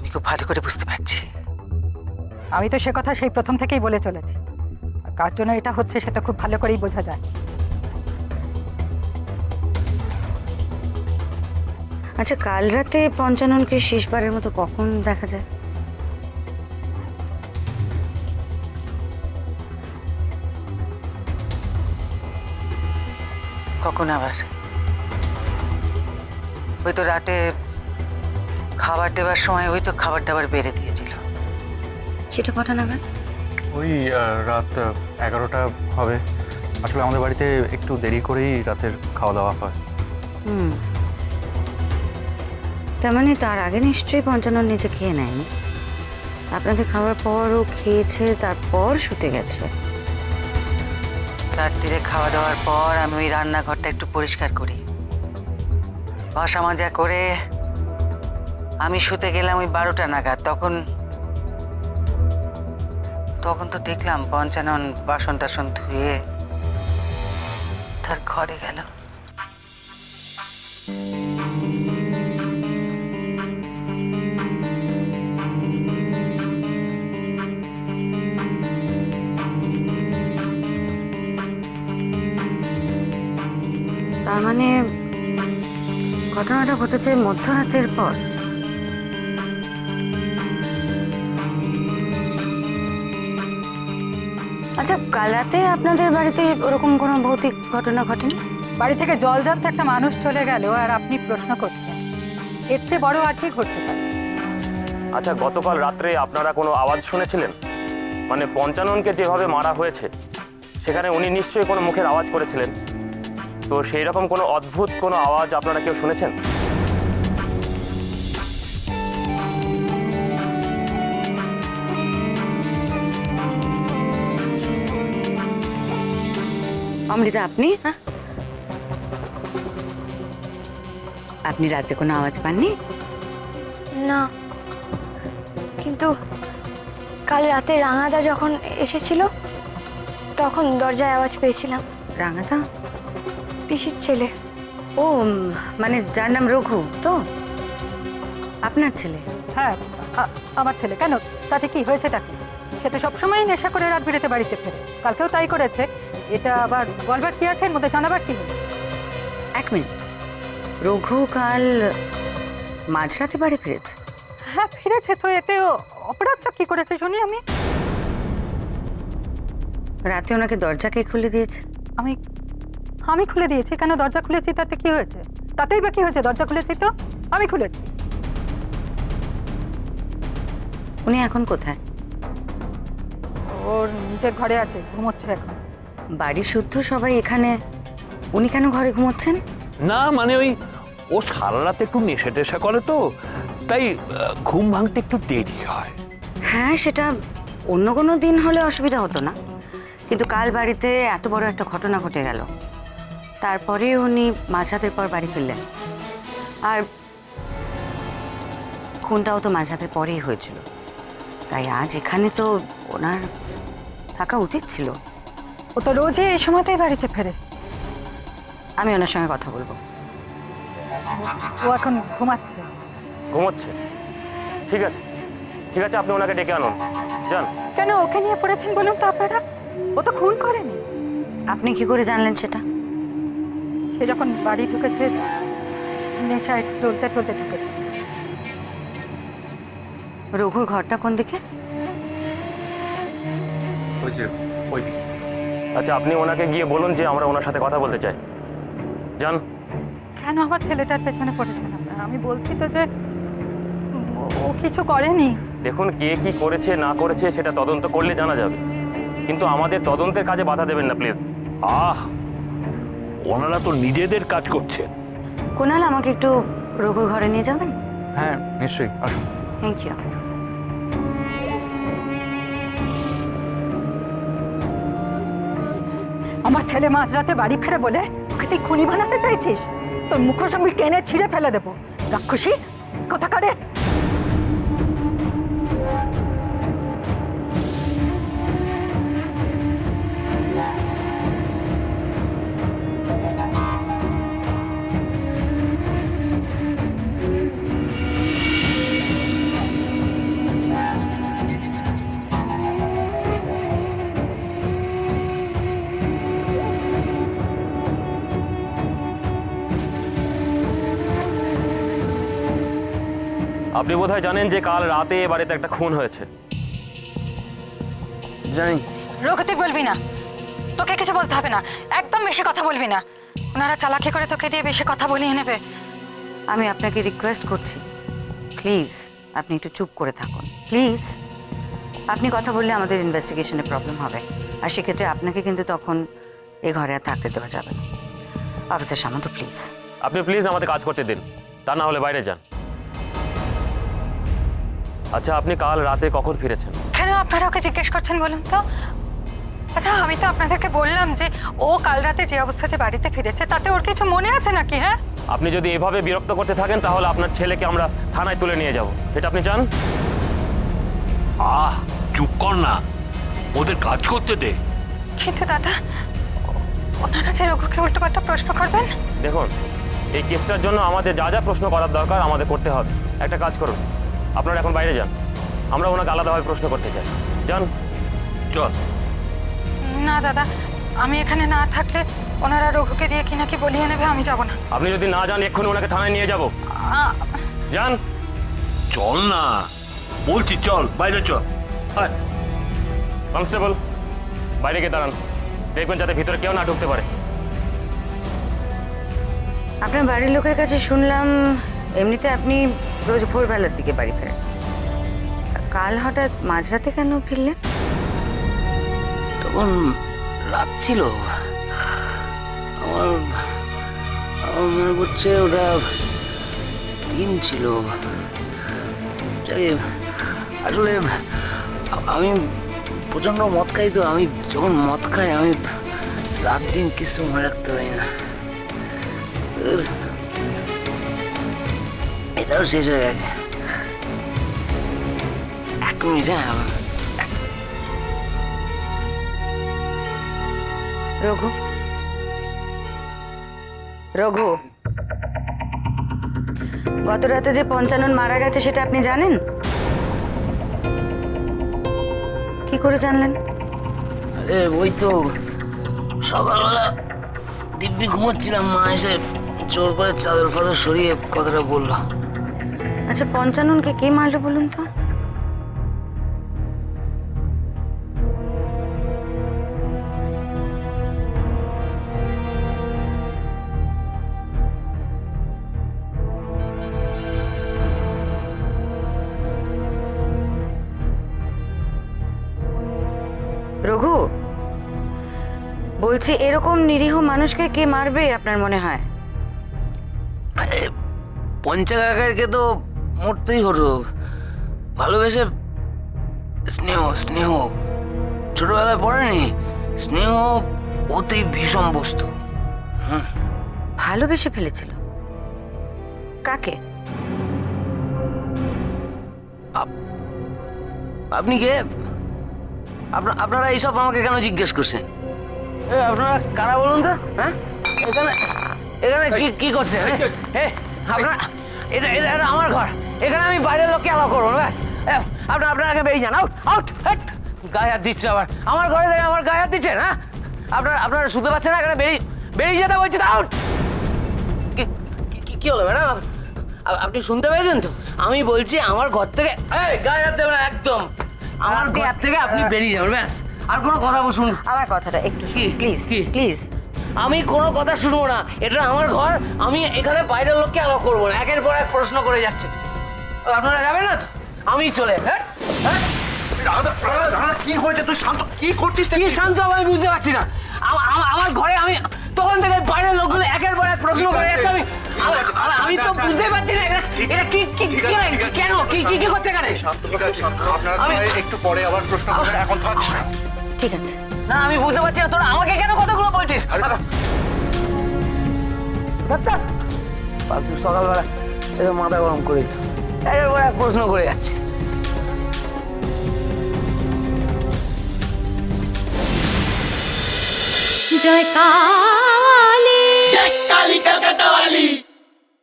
আমি খুব ভালো করে বুঝতে পারছি। আমি তো সে কথা সেই প্রথম থেকেই বলে চলেছি, আর কার জন্য এটা হচ্ছে সেটা খুব ভালো করেই বোঝা যায়। আচ্ছা, কাল রাতে পঞ্চাননকে শেষবারের মতো কখন দেখা যায়? কখন আবার? ওই তো রাতে খাবার দেবার সময় ওই তো খাবার দাবার বেড়ে দিয়েছিল। সেটা কটা নাগাদ? ওই রাত 11টা হবে। আসলে আমাদের বাড়িতে একটু দেরি করেই রাতের খাওয়া দাওয়া হয়। তার মানে তার আগে নিশ্চয়ই পঞ্চানন নিজে খেয়ে নেয়নি, আপনাদের খাওয়ার পর ও খেয়েছে, তারপর শুতে গেছে। রাত্রিরে খাওয়া দাওয়ার পর আমি ওই রান্নাঘরটা একটু পরিষ্কার করি, ঘষা মাজা করে আমি শুতে গেলাম ওই 12টা নাগাদ। তখন তো দেখলাম পঞ্চানন বাসন টাসন ধুয়ে তার ঘরে গেল। তার মানে ঘটনাটা ঘটেছে মধ্যরাতের পর। আচ্ছা, কাল রাতে আপনাদের বাড়িতে ওরকম কোনো ভৌতিক ঘটনা ঘটেনি? বাড়ি থেকে জলজান্ত একটা মানুষ চলে গেল আর আপনি প্রশ্ন করছেন, এর চেয়ে বড় আর কি ঘটতে পারে? আচ্ছা, গতকাল রাত্রে আপনারা কোনো আওয়াজ শুনেছিলেন? মানে পঞ্চাননকে যেভাবে মারা হয়েছে সেখানে উনি নিশ্চয়ই কোনো মুখের আওয়াজ করেছিলেন, তো সেই রকম কোনো অদ্ভুত কোনো আওয়াজ আপনারা কেউ শুনেছেন? অমৃতা, আপনি আপনি রাতে কোনো আওয়াজ পাননি? না, কিন্তু কাল রাতে রাঙাদা যখন এসেছিল তখন দরজায় আওয়াজ পেয়েছিলাম। রাঙাদা? পিসির ছেলে। ও, মানে যার নাম রঘু তো? আপনার ছেলে? হ্যাঁ, আমার ছেলে। কেন, তাতে কি হয়েছেটা কি? সে তো সবসময় নেশা করে রাত বিরেতে বাড়িতে ফেরে, কালকেও তাই করেছে। এটা আবার বলবার কি আছে, এর মধ্যে জানাবার কি হলো? এক মিনিট, রঘু কাল মাঝরাতে বাড়ি ফিরেছে? হ্যাঁ, ফিরেছে তো, এতে অপরাধটা কি করেছে শুনি আমি। রাতে ওনাকে দরজা কে খুলে দিয়েছে? আমি আমি খুলে দিয়েছি। কেন, দরজা খুলেছি তাতে কি হয়েছে? তাতেই বা কি হয়েছে? দরজা খুলেছি তো, আমি খুলেছি। উনি এখন কোথায়? ওর নিজের ঘরে আছে, ঘুমোচ্ছে এখন। বাড়ি শুদ্ধ সবাই এখানে, উনি কেন ঘরে ঘুমোচ্ছেন? না মানে ওই ও সারা রাত একটু নেশা টেশা করে তো, তাই ঘুম ভাঙতে একটু দেরি হয়। হ্যাঁ, সেটা অন্য কোনো দিন হলে অসুবিধা হতো না, কিন্তু কাল বাড়িতে এত বড় একটা ঘটনা ঘটে গেল, তারপরে উনি মাঝরাতের পর বাড়ি ফিরলেন। আর খুনটাও তো মাঝরাতের পরেই হয়েছিল, তাই আজ এখানে তো ওনার থাকা উচিত ছিল। ও তো রোজই এই সময়তেই বাড়িতে ফেরে। আমি ওনার সঙ্গে কথা বলবো। ও এখন ঘুমাচ্ছে। ঘুমোচ্ছে? ঠিক আছে, ঠিক আছে, আপনি ওনাকে ডেকে আনুন, যান। কেন, ওকে নিয়ে পড়েছেন বলুন তো আপনারা? ও তো খুন করেনি। আপনি কি করে জানলেন সেটা? সে যখন বাড়ি ঢুকেছে নেশায় চলতে চলতে ঢুকেছে। রঘুর ঘরটা কোন দিকে? ওই যে ওই দিকে। আচ্ছা, আপনি ওনাকে গিয়ে বলুন যে আমরা ওনার সাথে কথা বলতে চাই, যান। কেন আমার ছেলেটার পেছনে পড়েছেন আপনারা? আমি বলছি তো যে ও কিছু করেনি। দেখুন, কে কি করেছে না করেছে সেটা তদন্ত করলে জানা যাবে, কিন্তু আমাদের তদন্তের কাজে বাধা দেবেন না প্লিজ। আহ, ওনারা তো নিজেদের কাজ করছেন। কুনাল, আমাকে একটু রঘুর ঘরে নিয়ে যাবেন? হ্যাঁ নিশ্চয়ই, আসুন। Thank you. আমার ছেলে মাঝরাতে বাড়ি ফেরে বলে ওকে তুই খুনি বানাতে চাইছিস? তোর মুখোশ আমি টেনে ছিঁড়ে ফেলে দেবো, রাক্ষসী কোথাকারে। আপনি বোধহয় জানেন যে কাল রাতে এ বাড়িতে একটা খুন হয়েছে। জানি। রঘু তুই বলবি না, তোকে কিছু বলতে হবে না, একদম বেশি কথা বলবি না। ওনারা চালাকি করে তোকে দিয়ে বেশি কথা বলিয়ে নেবে। আমি আপনাকে রিকোয়েস্ট করছি, প্লিজ আপনি একটু চুপ করে থাকুন প্লিজ। আপনি কথা বললে আমাদের ইনভেস্টিগেশনে প্রবলেম হবে, আর সেক্ষেত্রে আপনাকে কিন্তু তখন এ ঘরে আর থাকতে দেওয়া যাবে না। Officer Samanta please. আপনি প্লিজ আমাদের কাজ করতে দিন, তা না হলে বাইরে যান। আচ্ছা, আপনি কাল রাতে কখন ফিরেছেন? কেন আপনারা ওকে জিজ্ঞেস করছেন বলুন তো? আচ্ছা আমি তো আপনাদেরকে বললাম যে ও কাল রাতে যে অবস্থাতে বাড়িতে ফিরেছে তাতে ওর কিছু মনে আছে নাকি? হ্যাঁ, আপনি যদি এভাবে বিরক্ত করতে থাকেন তাহলে আপনার ছেলেকে আমরা থানায় তুলে নিয়ে যাব, সেটা আপনি চান? চুপ কর না, ওদের কাজ করতে দে। কিন্তু দাদা ওনারা যে রঘুকে উল্টোপাল্টা প্রশ্ন করবেন। দেখুন, এই কেসটার জন্য আমাদের যা যা প্রশ্ন করার দরকার আমাদের করতে হবে। একটা কাজ করুন, আপনারা এখন বাইরে যান, আমরা ওনাকে আলাদাভাবে প্রশ্ন করতে চাই। যান। চল। না দাদা, আমি এখানে না থাকলে ওনারা রঘুকে দিয়ে কি নাকি বলিয়ে নেবে, আমি যাব না। আপনি যদি না যান এক্ষুনি ওনাকে থানায় নিয়ে যাব। যান। চল না বলছি, চল বাইরে চল। কনস্টেবল, বাইরে গিয়ে দাঁড়ান, দেখবেন যাতে ভিতরে কেউ না ঢুকতে পারে। আপনার বাড়ির লোকের কাছে শুনলাম এমনিতে আপনি রোজ ভোরবেলার দিকে বাড়ি ফেরেন, কাল হঠাৎ মাঝরাতে কেন ফিরলেন? তখন রাত ছিল, আমার আমার মনে পড়ছে ওটা দিন ছিল। আসলে আমি প্রচণ্ড মদ খাই, তো আমি যখন মদ খাই আমি রাত দিন কিছু মনে রাখতে পারি না। এটাও শেষ হয়ে গেছে। এক মিনিট। হ্যাঁ রঘু, রঘু, গত রাতে যে পঞ্চানন মারা গেছে সেটা আপনি জানেন? কি করে জানলেন? আরে ওই তো সকালবেলা দিব্যি ঘুমোচ্ছিলাম, মা এসে জোর করে চাদর ফাদর সরিয়ে কথাটা বললো। আচ্ছা পঞ্চাননকে কে মারলো বলুন তো? রঘু, বলছি এরকম নিরীহ মানুষকে কে মারবে আপনার মনে হয়? আরে পঞ্চা কাকাকে তো মরতেই হতো, ভালোবেসে। স্নেহ স্নেহ ছোটবেলায় পড়েনি? স্নেহ অতি ভীষণ বস্তু। ভালোবেসে ফেলেছিল? কাকে? আপনি কে? আপনারা এইসব আমাকে কেন জিজ্ঞেস করছেন? আপনারা কারা বলুন তো? হ্যাঁ, এখানে এখানে কি করছেন? আপনার এটা এটা এটা আমার ঘর, এখানে আমি বাইরের লোককে অ্যালাউ করবো না। আপনারা আগে বেরিয়ে যান। Out out. গায়ে হাত দিচ্ছে আবার, আমার ঘরে থেকে আমার গায়ে হাত দিচ্ছেন? হ্যাঁ, আপনারা শুনতে পাচ্ছেন না? এখানে বেরিয়ে যেতে বলছি। আউট। কি হলো ম্যাডাম, আপনি শুনতে পেয়েছেন তো? আমি বলছি আমার ঘর থেকে গায়ে হাত দেবেন একদম, আমার ঘর থেকে আপনি বেরিয়ে যাবেন, ব্যাস। আর কোনো কথা শুনুন আমার কথাটা একটু প্লিজ প্লিজ। আমি কোনো কথা শুনবো না, এটা আমার ঘর, আমি এখানে বাইরের লোককে অ্যালাউ করবো না। একের পর এক প্রশ্ন করে যাচ্ছে, আপনারা যাবেন না তো? আমি চলে। কি হয়েছে? তুই শান্ত, কি করছিস? কি শান্ত হবে আমি বুঝতে পারছি না। আমার ঘরে আমি তখন থেকে বাইরের লোকগুলো একের পর এক প্রশ্ন করে যাচ্ছে, আমি তো বুঝতেই পারছি না এটা কি কেন কি করছে এখানে। আমি একটু পরে আবার প্রশ্ন করবেন, এখন থাক। ঠিক আছে। না আমি বুঝতে পারছি না, তোরা আমাকে কেন কথাগুলো বলছিস? সকালবেলা এটা মাথা গরম করে একের পর এক প্রশ্ন করে যাচ্ছে। জয়কার।